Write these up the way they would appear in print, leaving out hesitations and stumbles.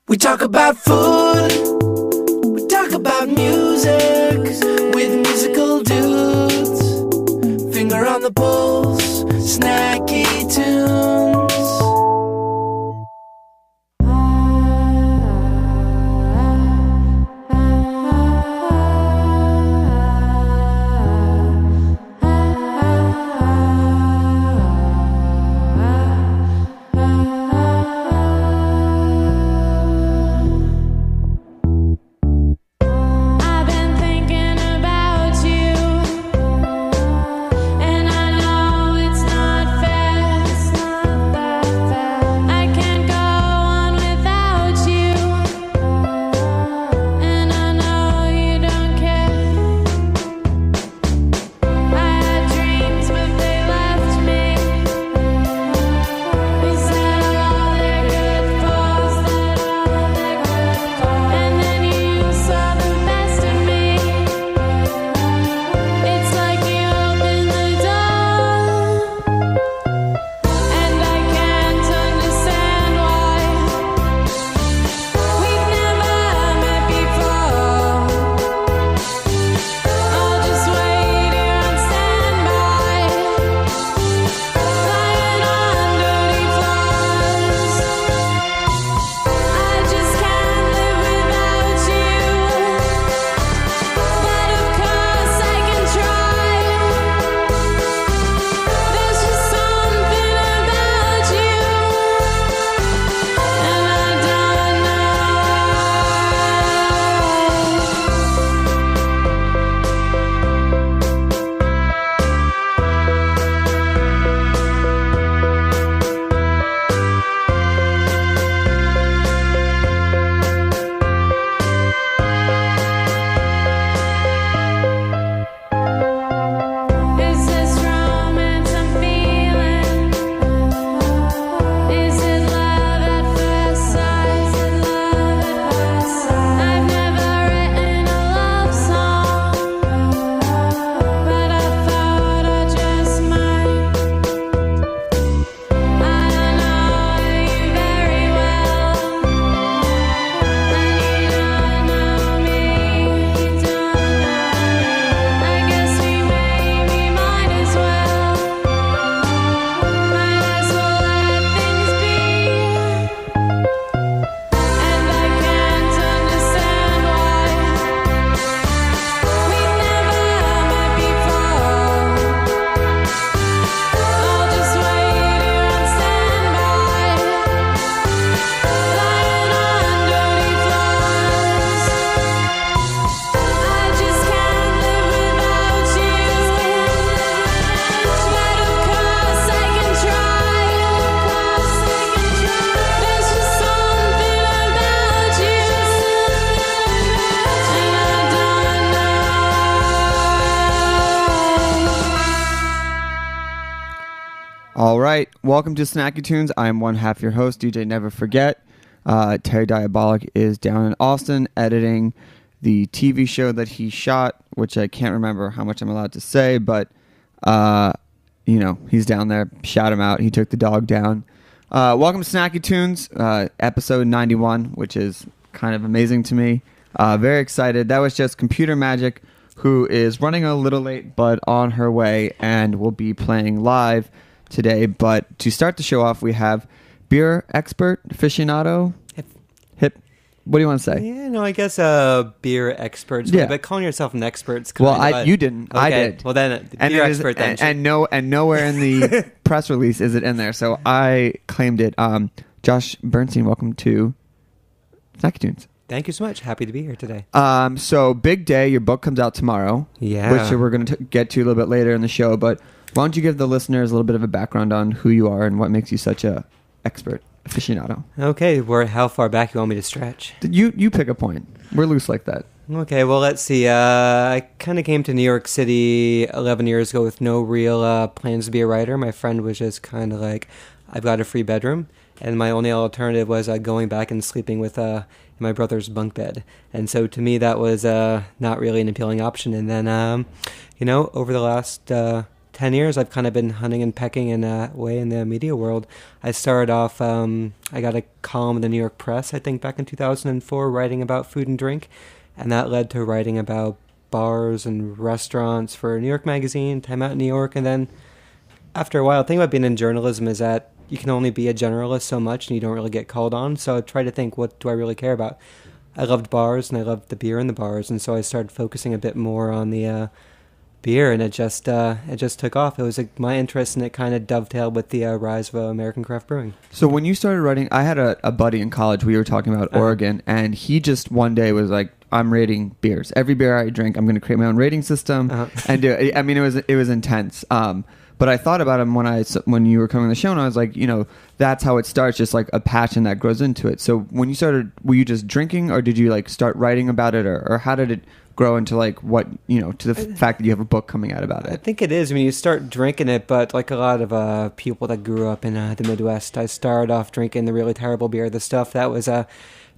We talk about food, we talk about music, with musical dudes. Finger on the pulse, Snacky Tunes. All right, welcome to Snacky Tunes. I am one half your host, DJ Never Forget. Terry Diabolic is down in Austin editing the TV show that he shot, which I can't remember how much I'm allowed to say, but he's down there. Shout him out. He took the dog down. Welcome to Snacky Tunes, episode 91, which is kind of amazing to me. Very excited. That was just Computer Magic, who is running a little late, but on her way, and will be playing live today. But to start the show off, we have beer expert, aficionado, hip. What do you want to say? Yeah, no, I guess beer expert. Yeah. But calling yourself an expert's kind of you didn't. Okay. I did. Well, then beer expert. And nowhere in the press release is it in there. So I claimed it. Josh Bernstein, welcome to Snacky Tunes. Thank you so much. Happy to be here today. So big day. Your book comes out tomorrow. Yeah. Which we're going to get to a little bit later in the show. But why don't you give the listeners a little bit of a background on who you are and what makes you such a expert aficionado? Okay. How far back you want me to stretch? You pick a point. We're loose like that. Okay. Well, let's see. I kind of came to New York City 11 years ago with no real plans to be a writer. My friend was just kind of like, I've got a free bedroom. And my only alternative was going back and sleeping with in my brother's bunk bed. And so to me, that was not really an appealing option. And then, over the last 10 years, I've kind of been hunting and pecking in a way in the media world. I started off, I got a column in the New York Press, I think back in 2004, writing about food and drink. And that led to writing about bars and restaurants for New York Magazine, Time Out in New York. And then after a while, the thing about being in journalism is that you can only be a generalist so much and you don't really get called on. So I tried to think, what do I really care about? I loved bars and I loved the beer in the bars. And so I started focusing a bit more on the beer, and it just took off. It was my interest, and it kind of dovetailed with the rise of American craft brewing. So when you started writing, I had a buddy in college. We were talking about Oregon, and he just one day was like, I'm rating beers. Every beer I drink, I'm going to create my own rating system and do it. I mean, it was intense. But I thought about him when you were coming on the show, and I was like, that's how it starts, just like a passion that grows into it. So when you started, were you just drinking, or did you like start writing about it, or how did it grow into like what, to the fact that you have a book coming out about it? I think it is when you start drinking it, but like a lot of people that grew up in the Midwest, I started off drinking the really terrible beer, the stuff that was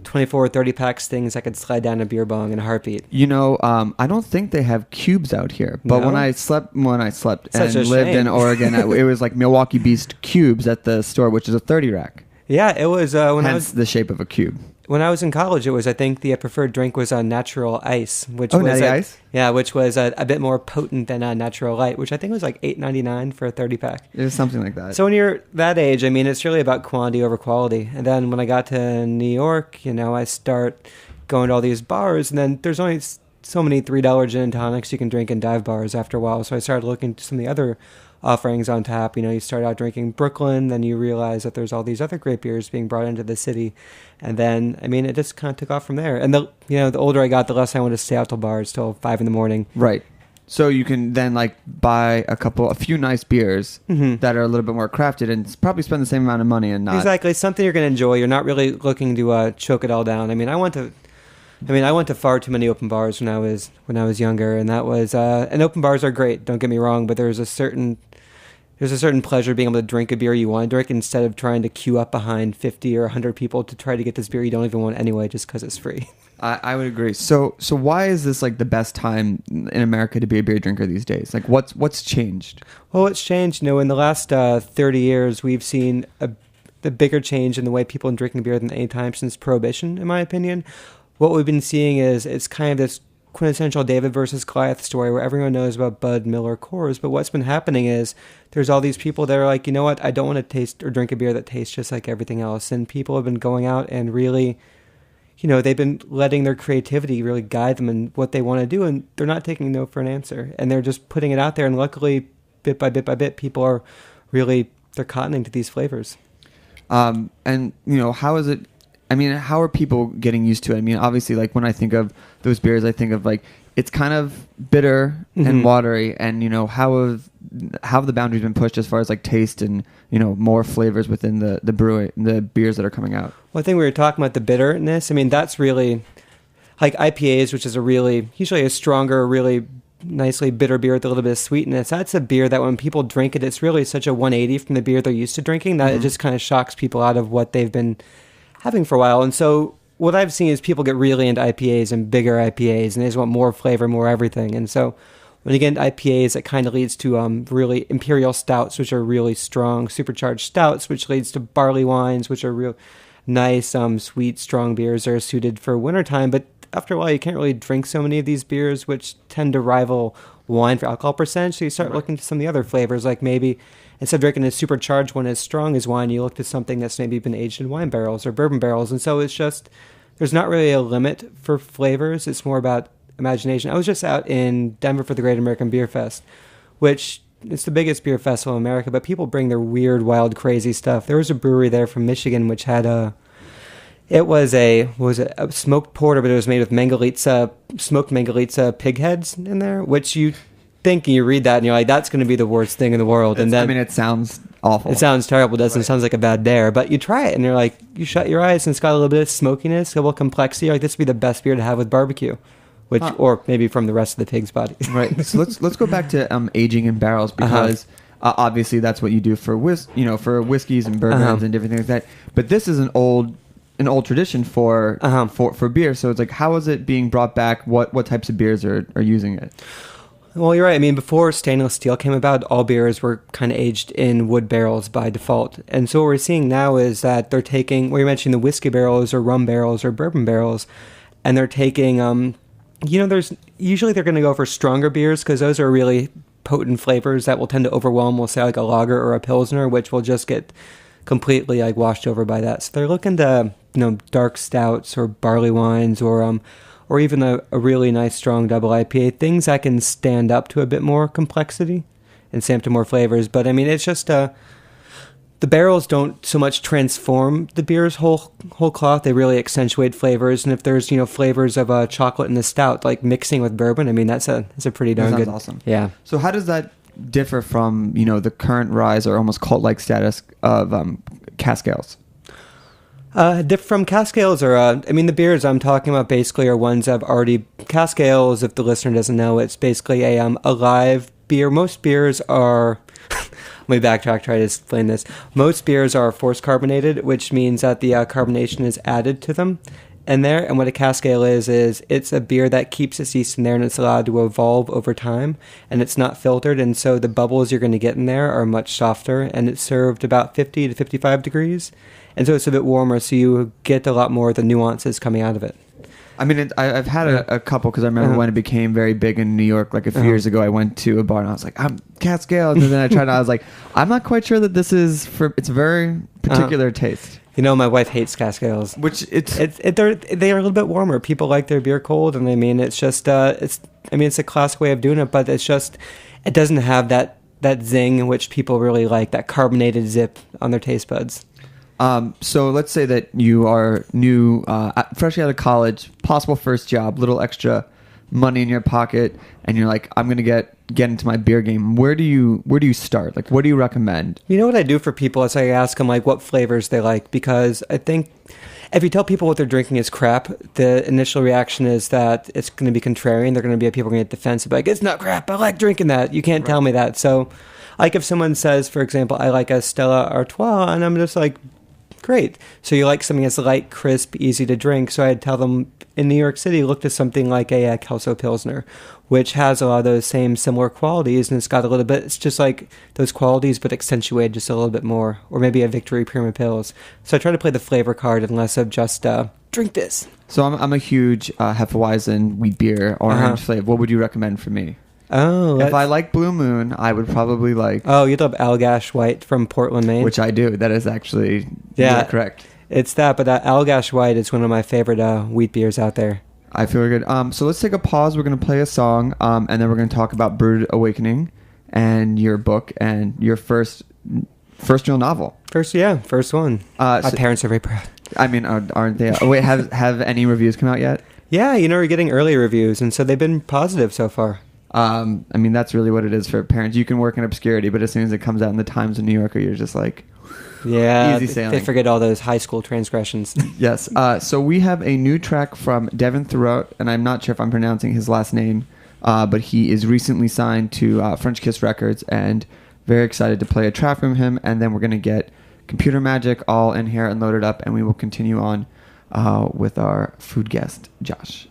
24 or 30 packs, things I could slide down a beer bong in a heartbeat. I don't think they have cubes out here, but No? when I slept Such and a lived shame. in Oregon, it was like Milwaukee Beast cubes at the store, which is a 30 rack. Yeah, it was Hence the shape of a cube. when I was in college. It was, I think, the preferred drink was natural ice, which was Natty Ice? Yeah, which was a bit more potent than natural light, which I think was like $8.99 for a 30-pack. It was something like that. So when you're that age, I mean, it's really about quantity over quality. And then when I got to New York, I start going to all these bars, and then there's only so many $3 gin and tonics you can drink in dive bars after a while. So I started looking to some of the other offerings on tap. You start out drinking Brooklyn, then you realize that there's all these other great beers being brought into the city. And then, I mean, it just kind of took off from there. And the older I got, the less I wanted to stay out till bars till 5 a.m. Right. So you can then like buy a few nice beers that are a little bit more crafted, and probably spend the same amount of money and not. Exactly. Something you're going to enjoy. You're not really looking to choke it all down. I mean, I went to far too many open bars when I was younger, and that was and open bars are great, don't get me wrong, but there's a certain pleasure being able to drink a beer you want to drink instead of trying to queue up behind 50 or 100 people to try to get this beer you don't even want anyway just because it's free. I would agree. So why is this like the best time in America to be a beer drinker these days? Like what's changed? Well, it's changed. In the last 30 years, we've seen the bigger change in the way people are drinking beer than any time since Prohibition, in my opinion. What we've been seeing is it's kind of this quintessential David versus Goliath story where everyone knows about Bud, Miller, Coors, but what's been happening is there's all these people that are like, you know what, I don't want to taste or drink a beer that tastes just like everything else. And people have been going out and really, they've been letting their creativity really guide them in what they want to do, and they're not taking no for an answer. And they're just putting it out there, and luckily, bit by bit, people are really, they're cottoning to these flavors. And, how is it? I mean, how are people getting used to it? I mean, obviously, like when I think of those beers, I think of like it's kind of bitter and watery, and how have the boundaries been pushed as far as like taste and more flavors within the beers that are coming out? Well, I think we were talking about the bitterness. I mean, that's really like IPAs, which is usually a stronger, really nicely bitter beer with a little bit of sweetness. That's a beer that when people drink it, it's really such a 180 from the beer they're used to drinking that it just kind of shocks people out of what they've been having for a while. And so what I've seen is people get really into IPAs and bigger IPAs, and they just want more flavor, more everything. And so when you get into IPAs, it kind of leads to really imperial stouts, which are really strong, supercharged stouts, which leads to barley wines, which are real nice, sweet, strong beers that are suited for wintertime. But after a while, you can't really drink so many of these beers, which tend to rival wine for alcohol percentage. So you start looking to some of the other flavors, like maybe instead of drinking a supercharged one as strong as wine, you look to something that's maybe been aged in wine barrels or bourbon barrels. And so it's just, there's not really a limit for flavors. It's more about imagination. I was just out in Denver for the Great American Beer Fest, which it's the biggest beer festival in America, but people bring their weird, wild, crazy stuff. There was a brewery there from Michigan which had it was a smoked porter, but it was made with smoked Mangalitsa pig heads in there, which you think and you read that and you're like, that's going to be the worst thing in the world. And then it sounds awful. It sounds terrible, doesn't it? It sounds like a bad dare. But you try it and you're like, you shut your eyes and it's got a little bit of smokiness, a little complexity. You're like, this would be the best beer to have with barbecue. Or maybe from the rest of the pig's body. Right. So let's go back to aging in barrels, because obviously that's what you do for for whiskeys and bourbons and different things like that. But this is an old tradition for beer. So it's like, how is it being brought back? What types of beers are using it? Well, you're right. I mean, before stainless steel came about, all beers were kind of aged in wood barrels by default. And so what we're seeing now is that they're taking, well, you're mentioning the whiskey barrels or rum barrels or bourbon barrels, and they're taking, there's usually they're going to go for stronger beers because those are really potent flavors that will tend to overwhelm, we'll say, like a lager or a pilsner, which will just get completely like washed over by that. So they're looking to, dark stouts or barley wines or even a really nice strong double IPA, things that can stand up to a bit more complexity and stand up to more flavors. But I mean, it's just the barrels don't so much transform the beer's whole cloth. They really accentuate flavors. And if there's flavors of chocolate in the stout, like mixing with bourbon, I mean that's a pretty darn good. Awesome. Yeah. So how does that differ from the current rise or almost cult-like status of cask ales? From cask ales the beers I'm talking about basically are ones that have already, cask ales, if the listener doesn't know, it's basically a live beer. Most beers are, let me backtrack, try to explain this. Most beers are force carbonated, which means that the carbonation is added to them. And what a cask ale is it's a beer that keeps its yeast in there and it's allowed to evolve over time and it's not filtered, and so the bubbles you're going to get in there are much softer, and it's served about 50 to 55 degrees. And so it's a bit warmer, so you get a lot more of the nuances coming out of it. I mean, I've had a couple, because I remember when it became very big in New York, like a few years ago, I went to a bar and I was like, I'm cask ale. And then I tried it, I was like, I'm not quite sure that this is it's a very particular taste. My wife hates cask ales. Which they are a little bit warmer. People like their beer cold, and I mean, it's just, it's a classic way of doing it, but it's just, it doesn't have that zing which people really like, that carbonated zip on their taste buds. So let's say that you are new, freshly out of college, possible first job, little extra money in your pocket, and you're like, I'm gonna get into my beer game. Where do you start? Like, what do you recommend? You know what I do for people is I ask them like what flavors they like, because I think if you tell people what they're drinking is crap, the initial reaction is that it's going to be contrarian. They're going to be people going to get defensive, like, it's not crap, I like drinking that. You can't tell me that. So, like, if someone says, for example, I like a Stella Artois, and I'm just like, great. So you like something that's light, crisp, easy to drink. So I'd tell them in New York City, look to something like a Kelso Pilsner, which has a lot of those same similar qualities, and it's got a little bit, it's just like those qualities, but accentuated just a little bit more. Or maybe a Victory Prima Pils. So I try to play the flavor card and less of just drink this. So I'm a huge Hefeweizen wheat beer, orange flavor. What would you recommend for me? Oh, if I like Blue Moon, I would probably like... Oh, you'd love Allagash White from Portland, Maine? Which I do. That is actually correct. It's that, but that Allagash White is one of my favorite wheat beers out there. I feel good. So let's take a pause. We're going to play a song, and then we're going to talk about Brewed Awakening and your book and your first real novel. First one. My parents are very proud. I mean, aren't they? Wait, have any reviews come out yet? Yeah, we're getting early reviews, and so they've been positive so far. I mean, that's really what it is for parents. You can work in obscurity, but as soon as it comes out in the Times of New Yorker, you're just like, easy sailing. They forget all those high school transgressions. Yes. So we have a new track from Devin Throat, and I'm not sure if I'm pronouncing his last name, but he is recently signed to French Kiss Records, and very excited to play a track from him. And then we're going to get Computer Magic all in here and loaded up, and we will continue on with our food guest, Josh.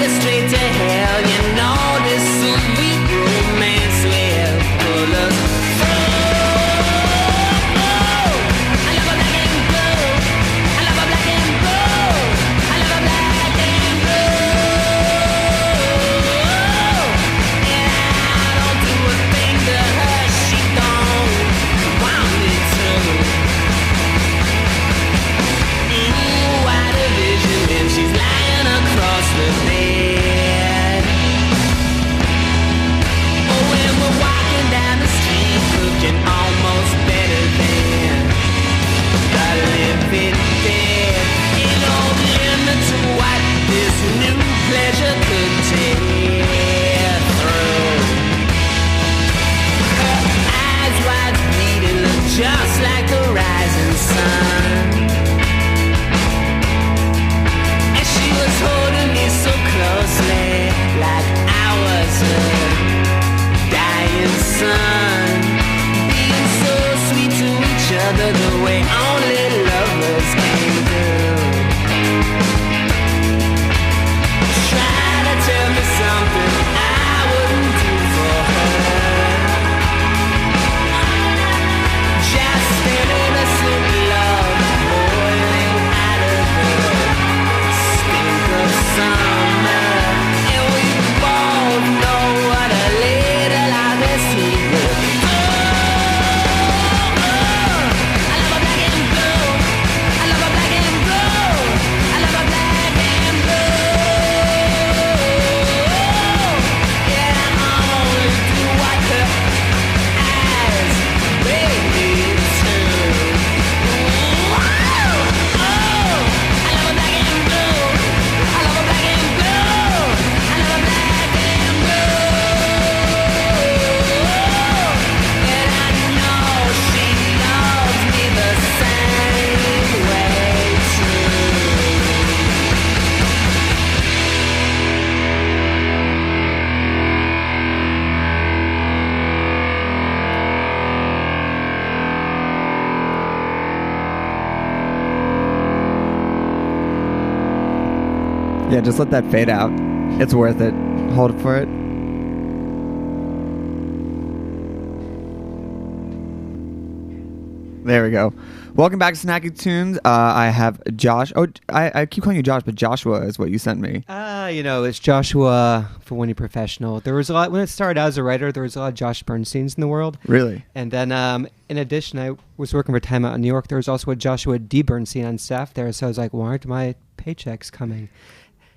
Straight to hell, you know this will be Yeah, just let that fade out. It's worth it. Hold it for it. There we go. Welcome back to Snacky Tunes. I have Josh. Oh, I keep calling you Josh, but Joshua is what you sent me. It's Joshua for when you're professional. There was a lot, when it started out as a writer, there was a lot of Josh Bernsteins in the world. Really? And then, in addition, I was working for Time Out in New York. There was also a Joshua D. Bernstein on staff there. So I was like, why aren't my paychecks coming?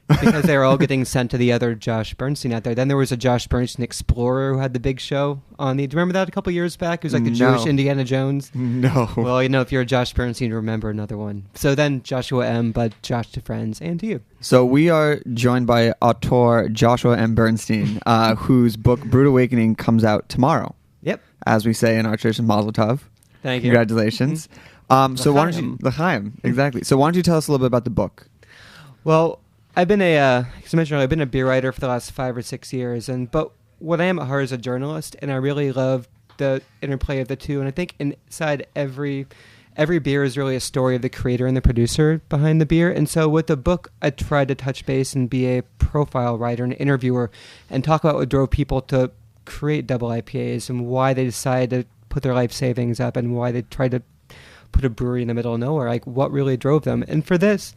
Because they were all getting sent to the other Josh Bernstein out there. Then there was a Josh Bernstein Explorer who had the big show on the... Do you remember that a couple years back? It was like the Jewish Indiana Jones. No. Well, if you're a Josh Bernstein, you remember another one. So then Joshua M., but Josh to friends, and to you. So we are joined by auteur Joshua M. Bernstein, whose book Brood Awakening comes out tomorrow. Yep. As we say in our tradition, Mazel Tov. Thank you. Congratulations. So why don't you... L'chaim, exactly. So why don't you tell us a little bit about the book? Well... I've been as I mentioned earlier, I've been a beer writer for the last 5 or 6 years, but what I am at heart is a journalist, and I really love the interplay of the two. And I think inside every beer is really a story of the creator and the producer behind the beer. And so with the book, I tried to touch base and be a profile writer and interviewer, and talk about what drove people to create double IPAs and why they decided to put their life savings up and why they tried to put a brewery in the middle of nowhere. Like what really drove them. And for this,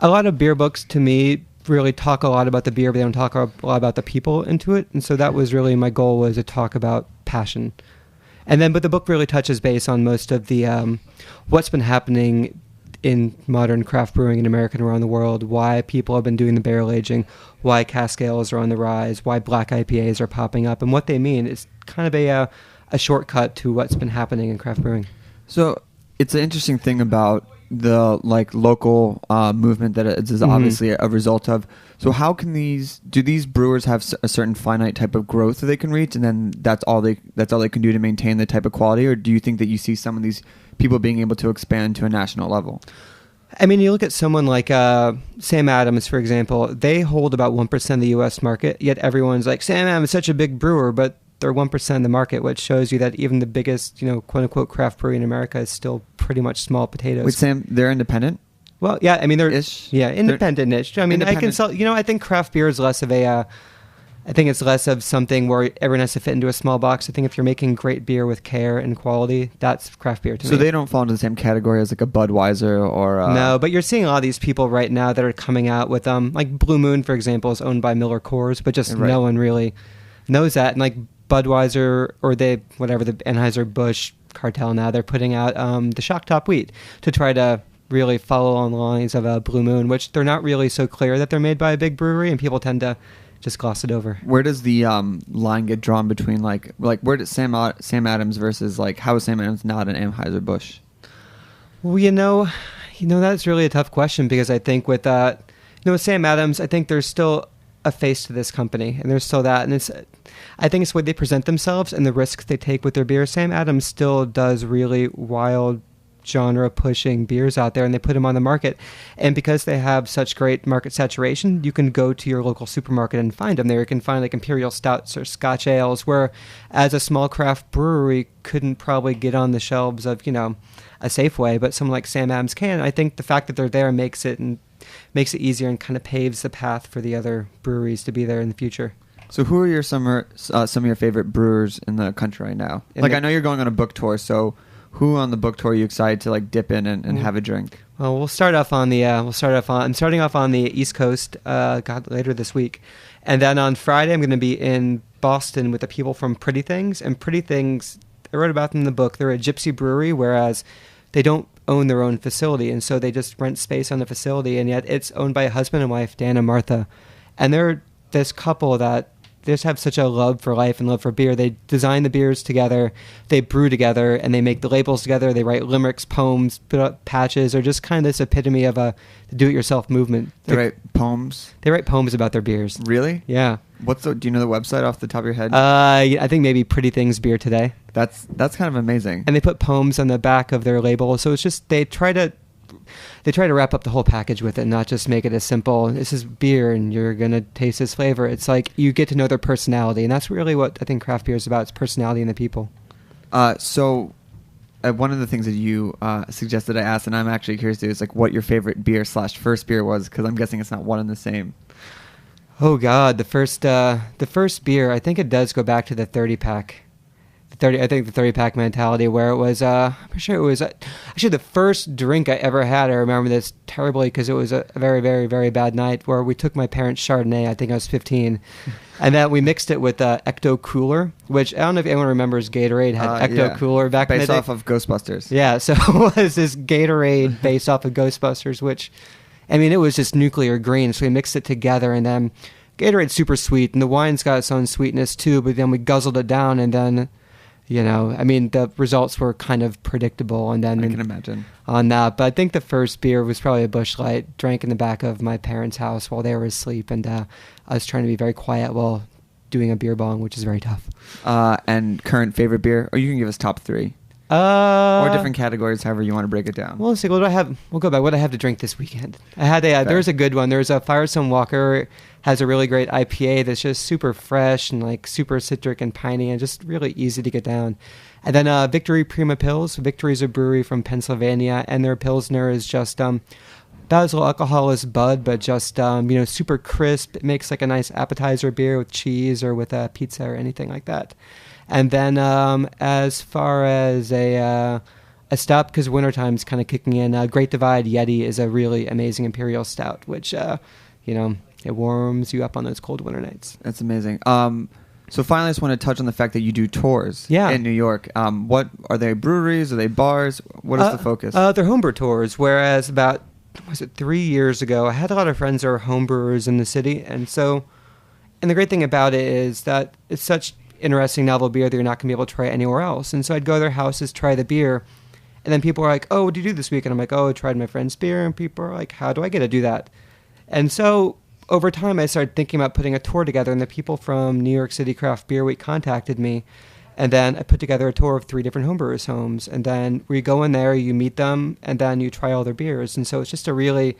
a lot of beer books, to me, really talk a lot about the beer, but they don't talk a lot about the people into it. And so that was really my goal, was to talk about passion. But the book really touches base on most of the what's been happening in modern craft brewing in America and around the world, why people have been doing the barrel aging, why cask ales are on the rise, why black IPAs are popping up, and what they mean. It's kind of a shortcut to what's been happening in craft brewing. So it's an interesting thing about the local movement that it is obviously a result of. So how can do these brewers have a certain finite type of growth that they can reach, and then that's all they can do to maintain the type of quality? Or do you think that you see some of these people being able to expand to a national level? I mean, you look at someone like Sam Adams, for example. They hold about 1% of the U.S. market, yet everyone's like, Sam Adams is such a big brewer, but they're 1% of the market, which shows you that even the biggest, quote-unquote craft brewery in America is still pretty much small potatoes. Wait, Sam, they're independent? Well, yeah, I mean, they're... Ish? Yeah, independent-ish. I mean, I think craft beer is less of I think it's less of something where everyone has to fit into a small box. I think if you're making great beer with care and quality, that's craft beer to me. So they don't fall into the same category as like a Budweiser or... No, but you're seeing a lot of these people right now that are coming out with... like Blue Moon, for example, is owned by Miller Coors, but just no one really knows that. And like Budweiser or the Anheuser-Busch cartel now, they're putting out the Shock Top Wheat to try to really follow on the lines of Blue Moon, which they're not really so clear that they're made by a big brewery, and people tend to just gloss it over. Where does the line get drawn between like where does Sam Adams versus how is Sam Adams not an Anheuser-Busch? Well, that's really a tough question, because I think with with Sam Adams, I think there's still a face to this company, and there's still that, and I think it's the way they present themselves and the risks they take with their beer. Sam Adams still does really wild genre pushing beers out there, and they put them on the market, and because they have such great market saturation, you can go to your local supermarket and find them there. You can find like imperial stouts or Scotch ales, where as a small craft brewery couldn't probably get on the shelves of a Safeway, but someone like Sam Adams can. I think the fact that they're there makes it easier and kind of paves the path for the other breweries to be there in the future. So who are some of your favorite brewers in the country right now? I know you're going on a book tour, so who on the book tour are you excited to dip in and have a drink? Well, I'm starting off on the East Coast later this week. And then on Friday I'm going to be in Boston with the people from Pretty Things. And Pretty Things, I wrote about them in the book. They're a gypsy brewery, whereas they don't own their own facility, and so they just rent space on the facility, and yet it's owned by a husband and wife, Dan and Martha. And they're this couple that they just have such a love for life and love for beer. They design the beers together, they brew together, and they make the labels together. They write limericks, poems, put up patches, or just kind of this epitome of a do-it-yourself movement. They write poems? They write poems about their beers. Really? Yeah. Do you know the website off the top of your head? I think maybe Pretty Things Beer Today. That's kind of amazing. And they put poems on the back of their label, so it's just they try to wrap up the whole package with it, not just make it as simple, this is beer and you're going to taste this flavor. It's like you get to know their personality, and that's really what I think craft beer is about. It's personality in the people. So one of the things that you suggested I asked, and I'm actually curious to, is like what your favorite beer / first beer was, because I'm guessing it's not one and the same. Oh God, the first beer, I think it does go back to the 30-pack. I think the 30-pack mentality, where it was, I'm sure it was, actually the first drink I ever had. I remember this terribly because it was a very, very, very bad night where we took my parents' Chardonnay. I think I was 15. And then we mixed it with Ecto Cooler, which I don't know if anyone remembers Gatorade had Ecto Cooler back in the day. Based off of Ghostbusters. Yeah, so it was this Gatorade based off of Ghostbusters, which, I mean, it was just nuclear green. So we mixed it together, and then Gatorade's super sweet, and the wine's got its own sweetness too, but then we guzzled it down, and then, you know, I mean, the results were kind of predictable. And then I can imagine on that. But I think the first beer was probably a Busch Light, drank in the back of my parents' house while they were asleep. And I was trying to be very quiet while doing a beer bong, which is very tough. And current favorite beer, or you can give us top 3. Or different categories, however you want to break it down. Well, let's see. What do I have? We'll go back. What do I have to drink this weekend? I had there's a good one. There's a Firestone Walker, has a really great IPA that's just super fresh and like super citric and piney and just really easy to get down. And then Victory Prima Pils. Victory's a brewery from Pennsylvania, and their Pilsner is just about as low alcohol as Bud, but just super crisp. It makes like a nice appetizer beer with cheese or with a pizza or anything like that. And then as far as a stout, because wintertime's kind of kicking in, Great Divide Yeti is a really amazing imperial stout, which, it warms you up on those cold winter nights. That's amazing. So finally, I just want to touch on the fact that you do tours in New York. What are they, breweries? Are they bars? What is the focus? They're homebrew tours, whereas about, 3 years ago, I had a lot of friends that are homebrewers in the city. And the great thing about it is that it's such interesting novel beer that you're not going to be able to try it anywhere else. And so I'd go to their houses, try the beer, and then people are like, oh, what did you do this week? And I'm like, oh, I tried my friend's beer. And people are like, how do I get to do that? And so over time, I started thinking about putting a tour together, and the people from New York City Craft Beer Week contacted me. And then I put together a tour of 3 different homebrewers' homes. And then we go in there, you meet them, and then you try all their beers. And so it's just a really,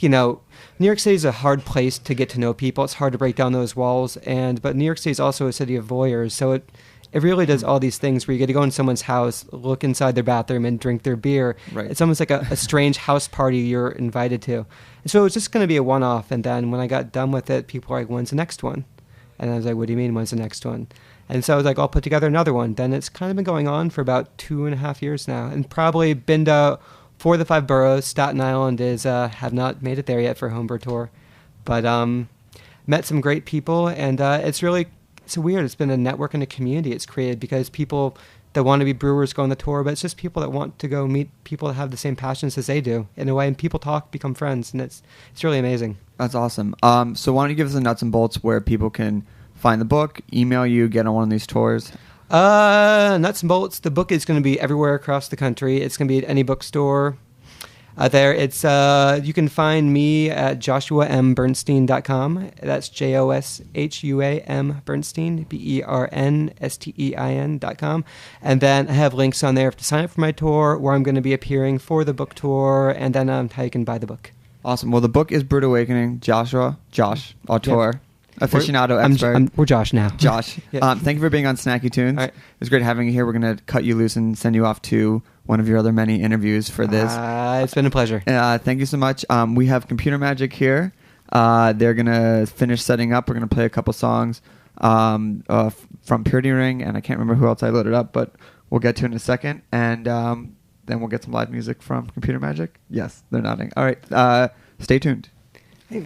New York City is a hard place to get to know people. It's hard to break down those walls. But New York City is also a city of voyeurs. So it really does all these things where you get to go in someone's house, look inside their bathroom, and drink their beer. Right. It's almost like a strange house party you're invited to. And so it was just going to be a one-off. And then when I got done with it, people were like, when's the next one? And I was like, what do you mean, when's the next one? And so I was like, I'll put together another one. Then it's kind of been going on for about 2.5 years now, and probably been to 4 of the 5 boroughs. Staten Island is have not made it there yet for a homebrew tour. But met some great people, and it's weird. It's been a network and a community it's created, because people that want to be brewers go on the tour, but it's just people that want to go meet people that have the same passions as they do in a way, and people talk, become friends, and it's really amazing. That's awesome. So why don't you give us the nuts and bolts where people can find the book, email you, get on one of these tours? Nuts and bolts. The book is going to be everywhere across the country. It's going to be at any bookstore. There, it's you can find me at joshuambernstein.com. That's JOSHUAM Bernstein, BERNSTEIN.com. And then I have links on there to sign up for my tour, where I'm going to be appearing for the book tour, and then how you can buy the book. Awesome. Well, the book is Brewed Awakening. Josh, auteur. Yep. Aficionado expert. We're Josh now. Josh, Yeah. Thank you for being on Snacky Tunes. All right. It was great having you here. We're going to cut you loose and send you off to one of your other many interviews for this. It's been a pleasure. Thank you so much. We have Computer Magic here. They're going to finish setting up. We're going to play a couple songs from Purity Ring, and I can't remember who else I loaded up, but we'll get to it in a second. And then we'll get some live music from Computer Magic. Yes, they're nodding. All right. Stay tuned. Hey.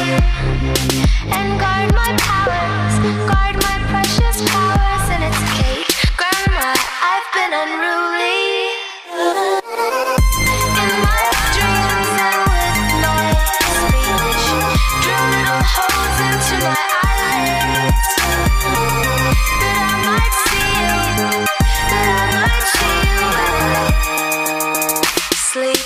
and guard my powers, guard my precious powers in its cage. Grandma, I've been unruly. In my dreams and with noise speech, drill little holes into my eyelids, that I might see you, that I might see you when I sleep.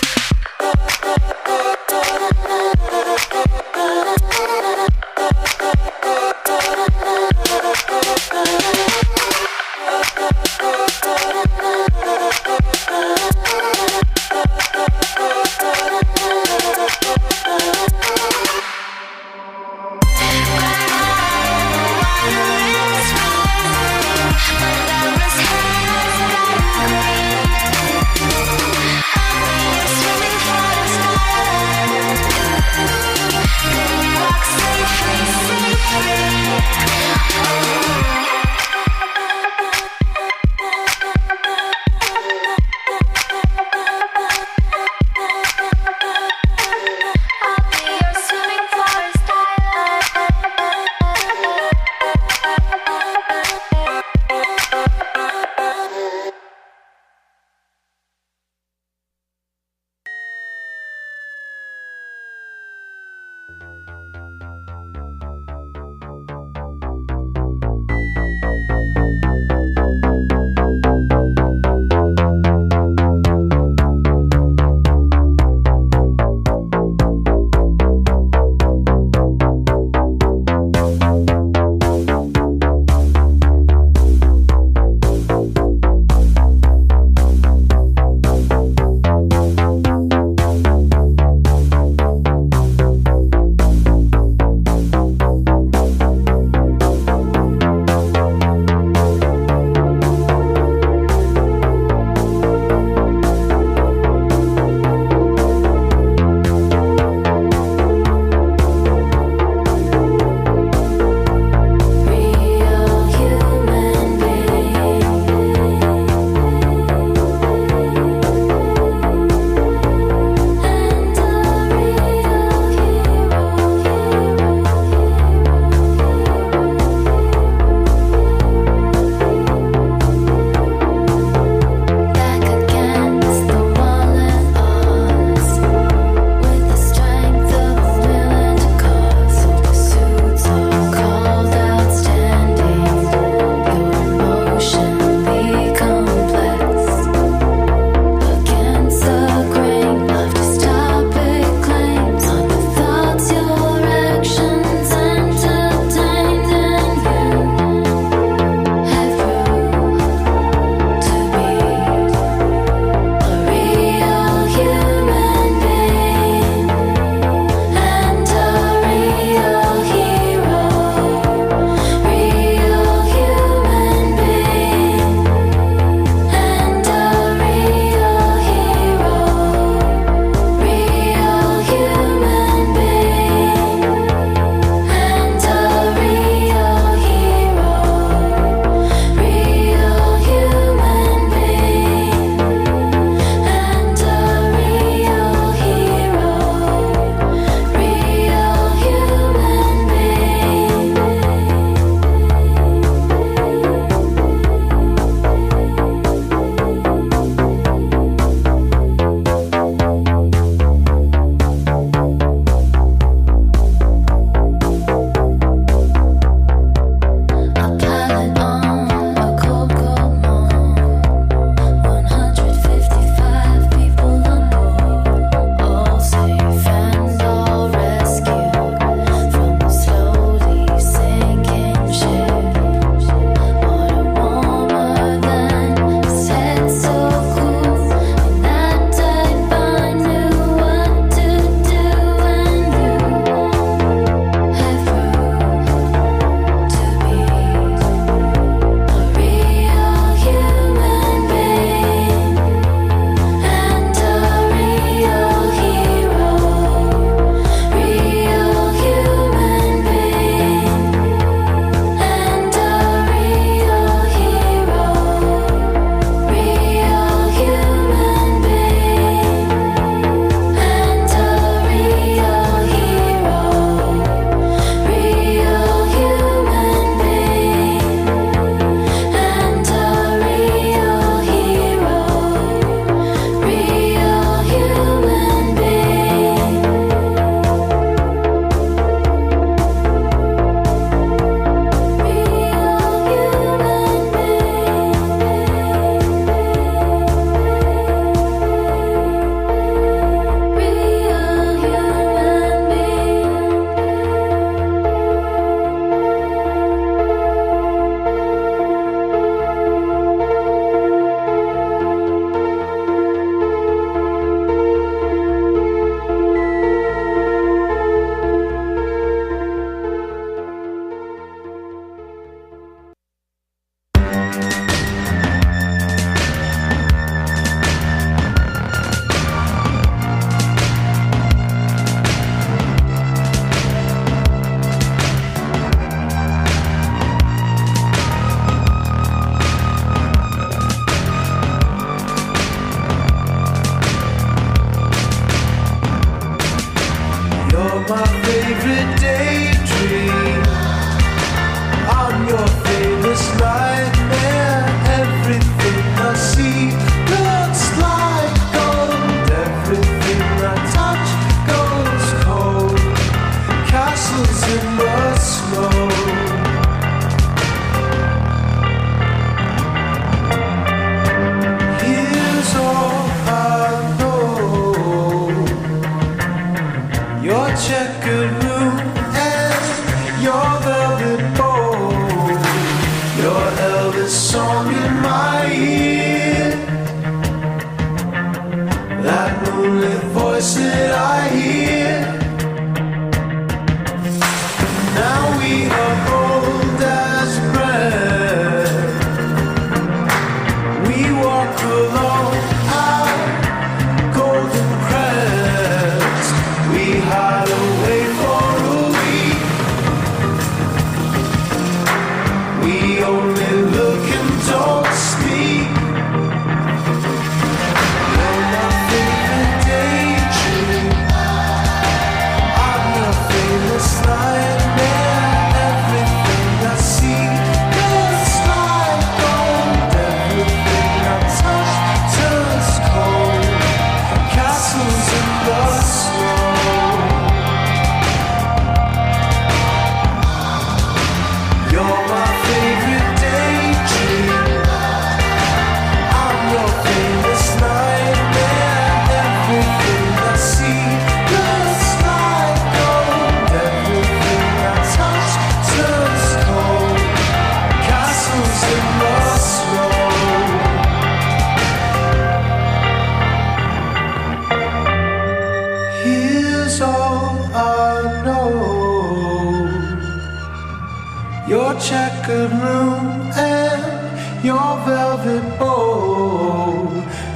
your checkered room and your velvet bowl,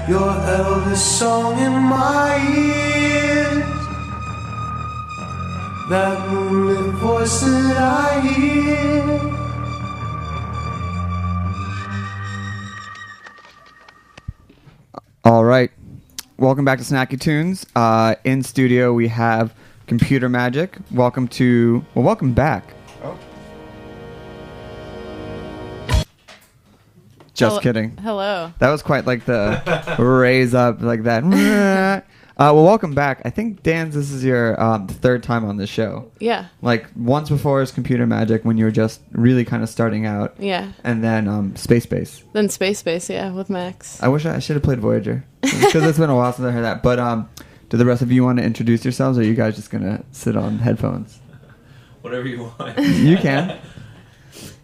your Elvis song in my ears, that moonlit voice that I hear. All right. Welcome back to Snacky Tunes. In studio, we have Computer Magic. Welcome back. Oh. Just kidding. Hello. That was quite like the raise up like that. Well, welcome back. I think, Dan, this is your third time on the show. Yeah. Like once before is Computer Magic when you were just really kind of starting out. Yeah. And then Space Base. Then Space Base, yeah, with Max. I wish I should have played Voyager because it's been a while since I heard that. But do the rest of you want to introduce yourselves, or are you guys just gonna sit on headphones? Whatever you want. You can.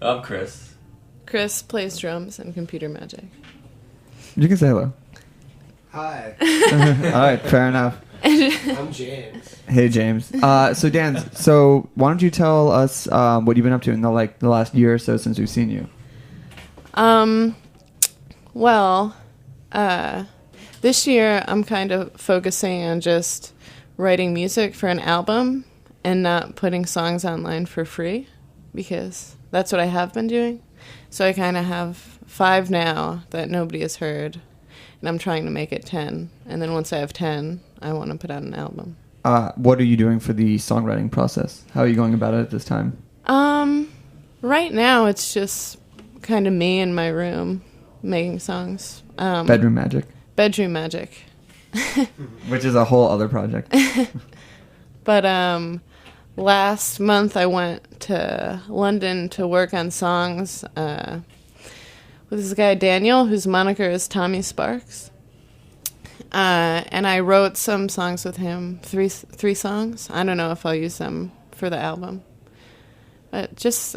I'm Chris. Chris plays drums and Computer Magic. You can say hello. Hi, All right, fair enough. I'm James. Hey, James. So Dan, why don't you tell us what you've been up to in the last year or so since we've seen you? Well, this year I'm kind of focusing on just writing music for an album and not putting songs online for free, because that's what I have been doing. So I kind of have 5 now that nobody has heard, and I'm trying to make it 10. And then once I have 10, I want to put out an album. What are you doing for the songwriting process? How are you going about it at this time? Right now it's just kind of me in my room making songs. Bedroom Magic. Bedroom Magic. Which is a whole other project. But last month I went to London to work on songs with this guy Daniel, whose moniker is Tommy Sparks. And I wrote some songs with him, three songs. I don't know if I'll use them for the album. But just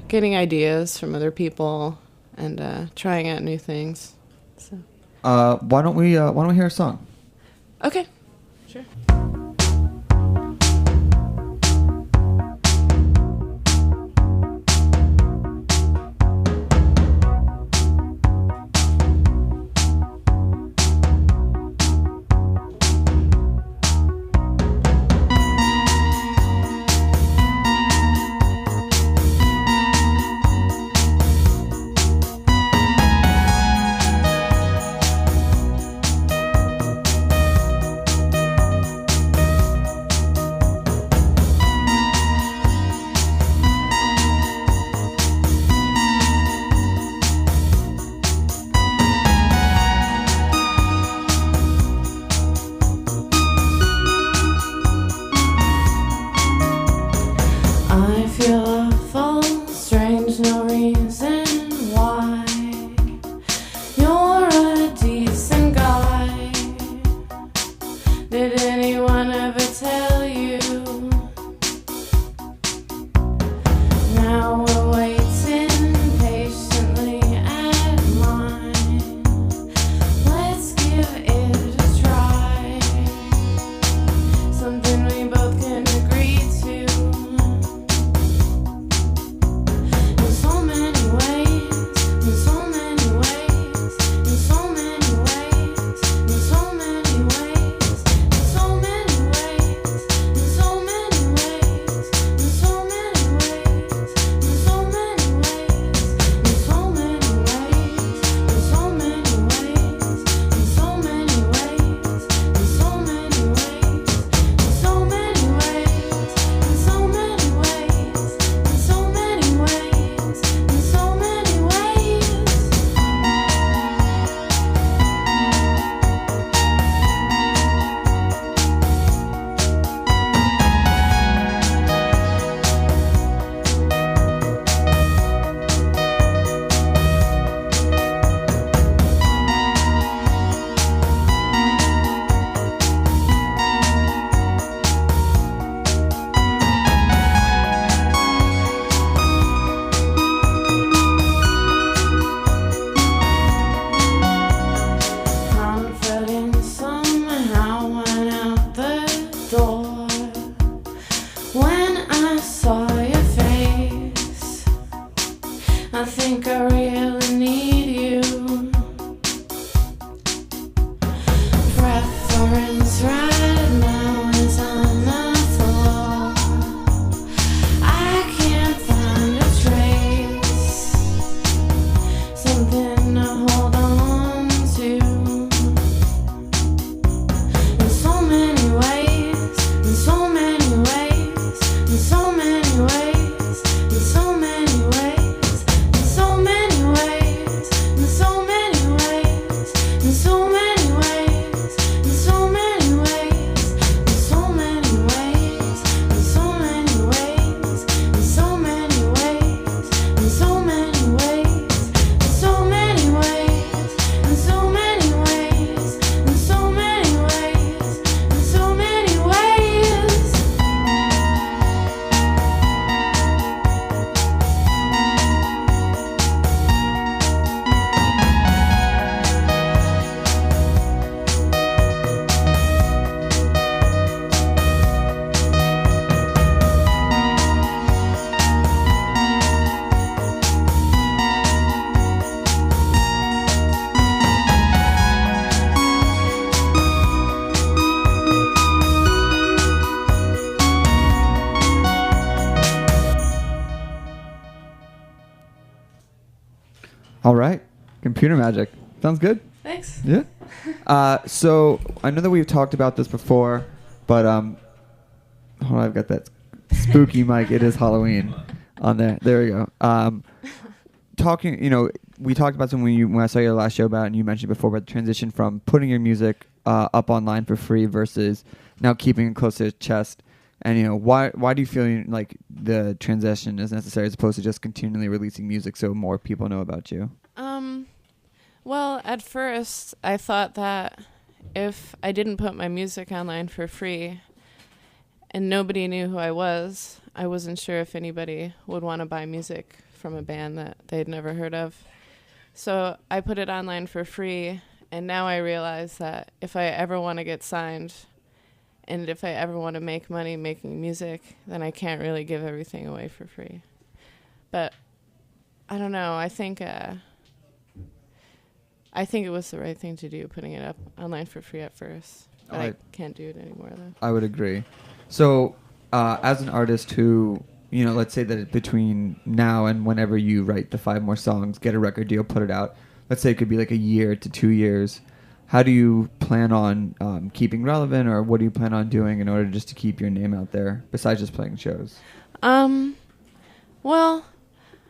getting ideas from other people and trying out new things. So. Why don't we hear a song? Okay, sure. All right. Computer magic. Sounds good. Thanks. Yeah. So I know that we've talked about this before, but hold on, I've got that spooky mic. It is Halloween on there. There we go. Talking, we talked about some when I saw your last show about, and you mentioned before about the transition from putting your music up online for free versus now keeping it close to your chest. And why do you feel like the transition is necessary as opposed to just continually releasing music so more people know about you? Well, at first I thought that if I didn't put my music online for free and nobody knew who I wasn't sure if anybody would want to buy music from a band that they'd never heard of. So I put it online for free, and now I realize that if I ever want to get signed and if I ever want to make money making music, then I can't really give everything away for free. But I don't know. I think it was the right thing to do, putting it up online for free at first. But I can't do it anymore, though. I would agree. So, as an artist who, let's say that between now and whenever you write the 5 more songs, get a record deal, put it out, let's say it could be like a year to 2 years, how do you plan on keeping relevant, or what do you plan on doing in order just to keep your name out there, besides just playing shows? Well,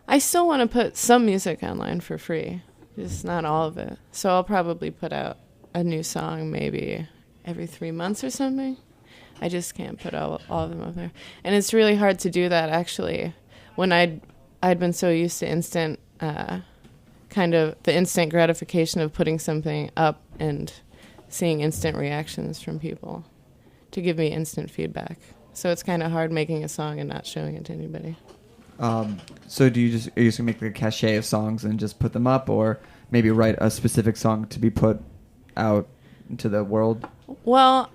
I still want to put some music online for free. Just not all of it. So I'll probably put out a new song maybe every 3 months or something. I just can't put all of them up there. And it's really hard to do that, actually, when I'd been so used to instant, kind of the instant gratification of putting something up and seeing instant reactions from people to give me instant feedback. So it's kind of hard making a song and not showing it to anybody. So are you just gonna make like a cachet of songs and just put them up, or maybe write a specific song to be put out into the world? Well,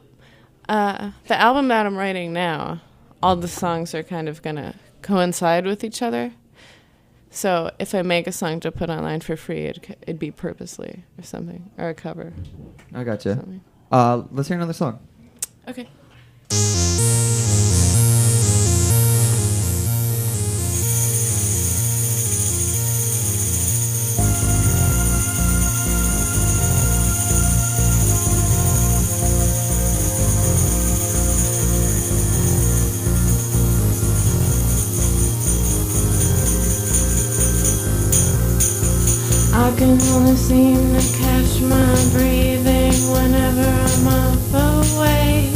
the album that I'm writing now, all the songs are kind of gonna coincide with each other. So if I make a song to put online for free, it'd be purposely or something, or a cover. I gotcha. Something. Let's hear another song. Okay. I can only seem to catch my breathing whenever I'm up awake.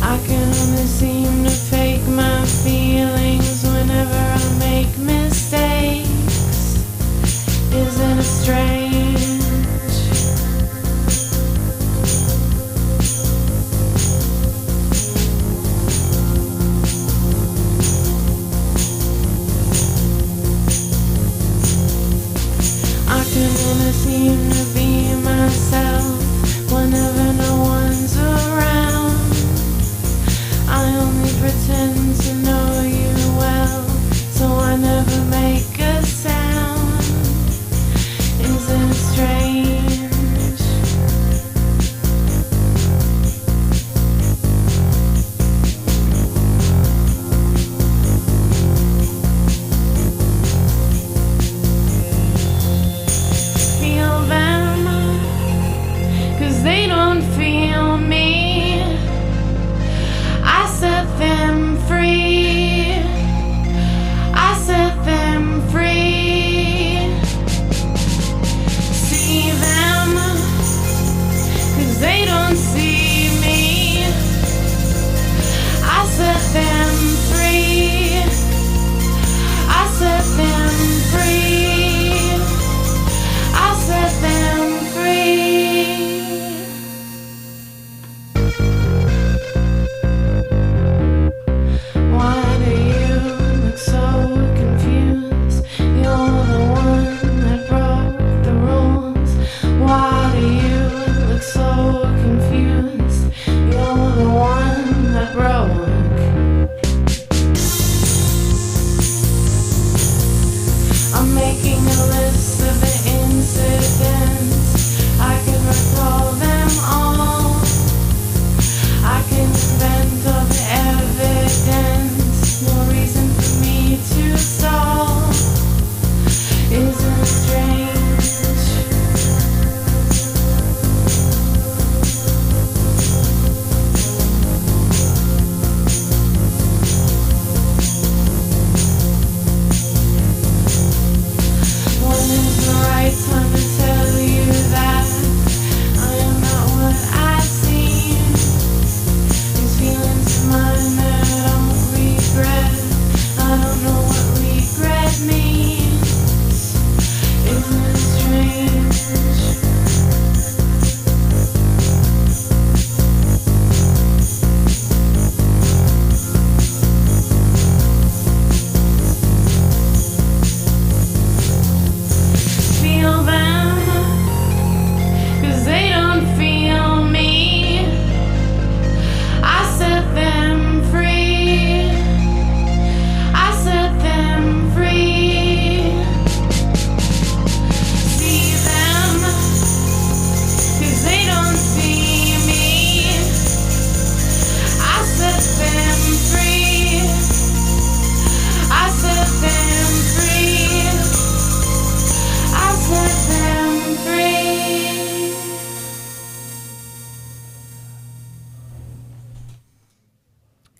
I can only seem to fake my feelings whenever I make mistakes. Isn't it strange? I can only seem to be myself whenever no one's around. I only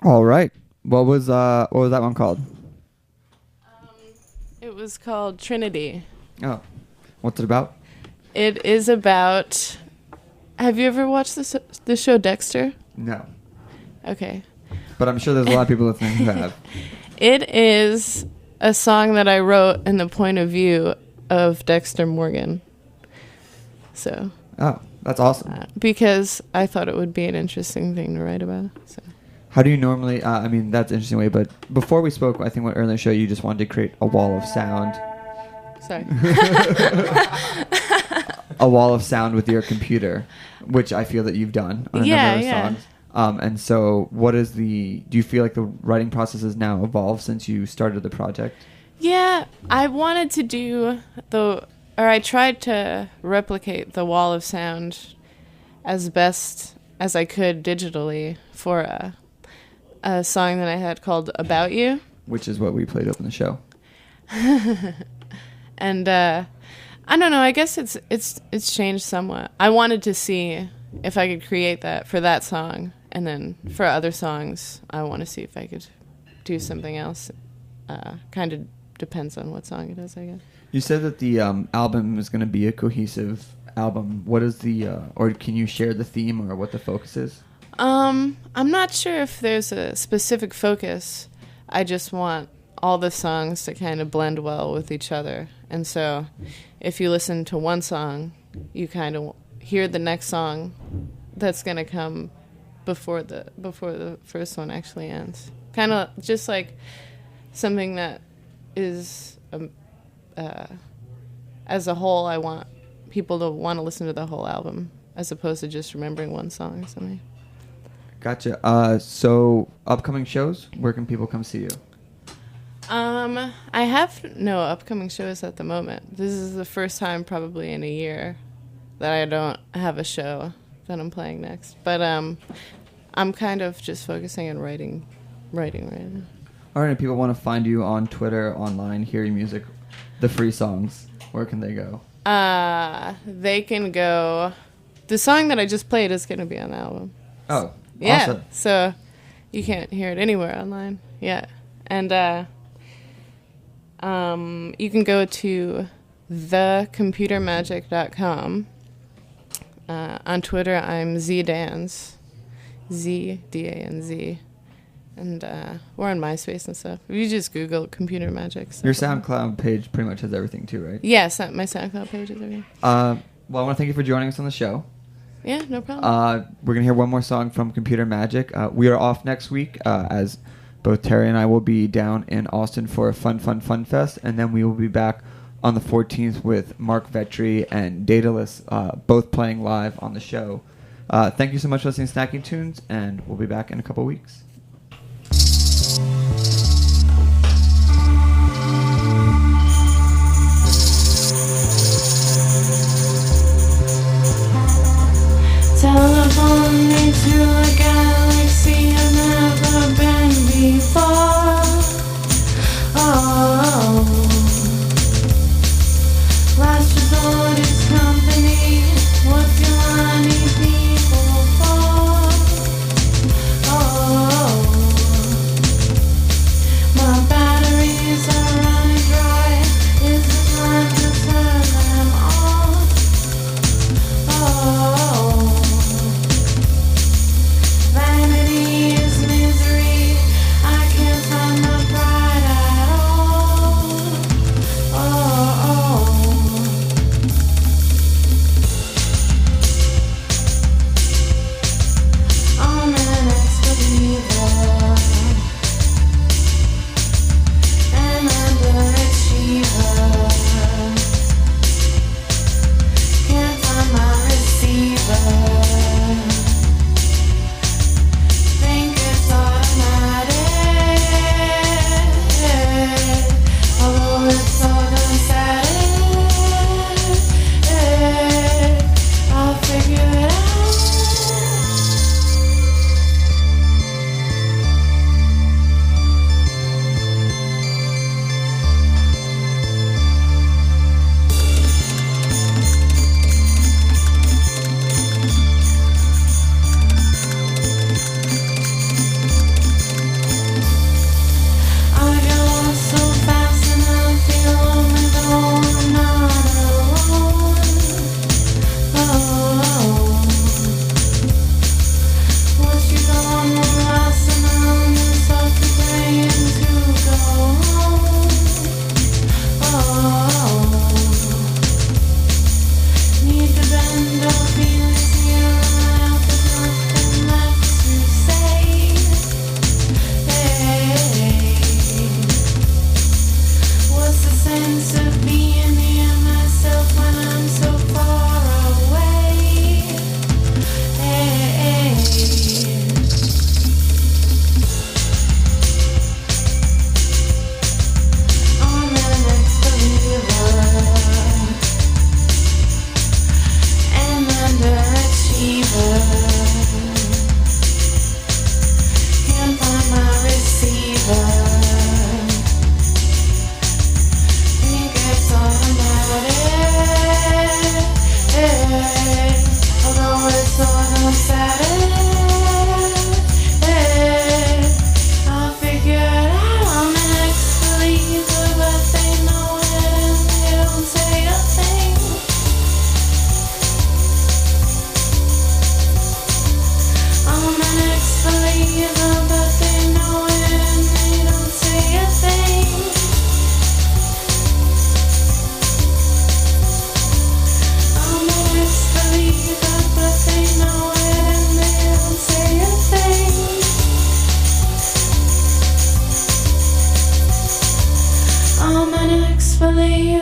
All right. What was that one called? It was called Trinity. Oh, what's it about? It is about. Have you ever watched the show Dexter? No, Okay. but I'm sure there's a lot of people listening who have. It is a song that I wrote in the point of view of Dexter Morgan. So, Oh, that's awesome. because I thought it would be an interesting thing to write about. So. How do you normally? I mean, that's an interesting way. But before we spoke, I think earlier in the show, you just wanted to create a wall of sound. Sorry. A wall of sound with your computer, which I feel that you've done on a number of songs. And so, do you feel like the writing process has now evolved since you started the project? Yeah, I wanted to do I tried to replicate the wall of sound as best as I could digitally for a song that I had called About You. Which is what we played up in the show. And I don't know, I guess it's changed somewhat. I wanted to see if I could create that for that song, and then for other songs, I want to see if I could do something else. Kind of depends on what song it is, I guess. You said that the album is going to be a cohesive album. What is or can you share the theme or what the focus is? I'm not sure if there's a specific focus. I just want all the songs to kind of blend well with each other. And so if you listen to one song, you kind of hear the next song that's going to come before the first one actually ends. Kind of just like something that is, as a whole, I want people to want to listen to the whole album as opposed to just remembering one song or something. Gotcha. So upcoming shows, where can people come see you? I have no upcoming shows at the moment. This is the first time probably in a year that I don't have a show that I'm playing next. But I'm kind of just focusing on writing right now. All right, if people want to find you on Twitter, online, hear your music, the free songs, where can they go? They can go. The song that I just played is going to be on the album. Oh, Yeah, awesome. so you can't hear it anywhere online. Yeah, and you can go to thecomputermagic.com. On Twitter, I'm ZDanz, ZDanz, and we're on MySpace and stuff. You just Google Computer Magic. Your SoundCloud page pretty much has everything too, right? Yes, my SoundCloud page is everything. Well, I want to thank you for joining us on the show. Yeah, no problem. We're going to hear one more song from Computer Magic. We are off next week as both Terry and I will be down in Austin for a fun fest, and then we will be back on the 14th with Mark Vetri and Daedalus both playing live on the show. Thank you so much for listening to Snacky Tunes, and we'll be back in a couple weeks. Telephone me to a galaxy I've never been before. Oh, last resort is company. What do I need people for? Oh.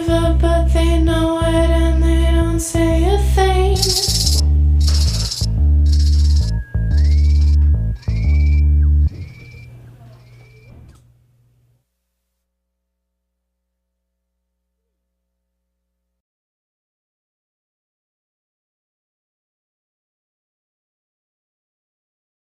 give up, but they know